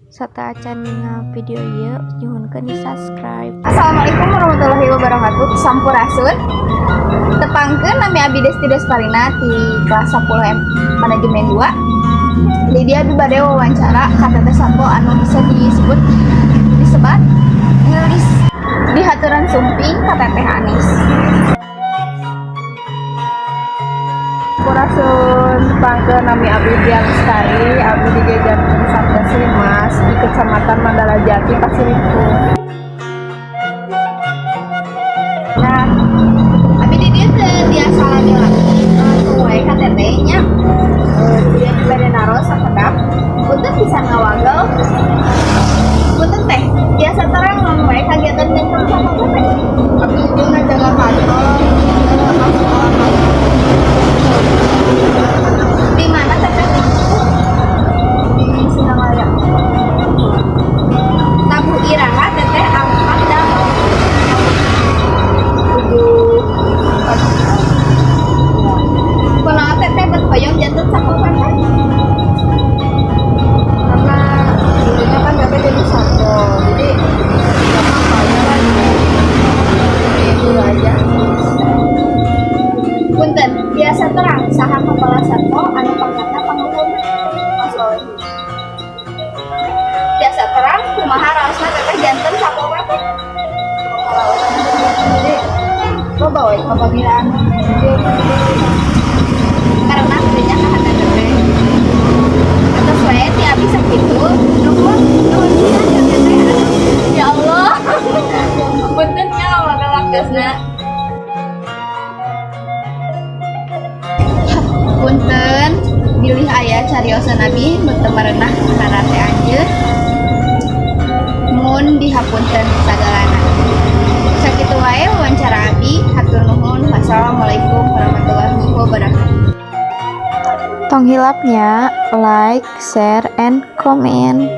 serta acan video ieu nyuhunkeun di subscribe. Assalamualaikum warahmatullahi wabarakatuh. Sampurasun. Tepangkeun nami Abi Desti Desparina di kelas 10 manajemen 2. Jadi Abi bade wawancara KTT Sapo anu bisa disebat nulis di haturan sumping KTT Anis. Sampurasun, tepangkeun nami Abi Dian Lestari, Abi di Jajaran Satgas Limas di Kecamatan Mandala Jati, Pasiritu. Nah, Abi di dieu teh biasa langsung wae KTT-nya. Dia bade naros sakedap. Punten bisa ngawagel. Punten teh biasa terang ngomong wae kagiatan jeung sama teh. Abi jeung jaga kantor. Di mana teteh? Di Sinangaya. Tabu iraha teteh angkat damel. Kunaon teteh berhoyong jantung sakumpatan? Karena dulunya kan Bapak jadi Sapo, jadi nggak apa-apa ya kan. Itu aja. Punten, biasa terang saha kepala satpo anu pangkatna pangulun. Masalah. Biasa terang kumaha raosna teteh janten sakumpatan teh? Jadi coba wae apabila Karena gedenya kahana teteh. Atas wae ti abi sakitu, nuhun pisan ya teteh. Ya Allah. Punten nya magalakkeusna. Punten, bilih aya cariosan Abi nu teu mareunah kana teh anjeun. Mun dihapunten sagalana. Sakitu wae wawancara Abi, hatur nuhun. Wassalamualaikum warahmatullahi wabarakatuh. Tong hilapnya like, share, and comment.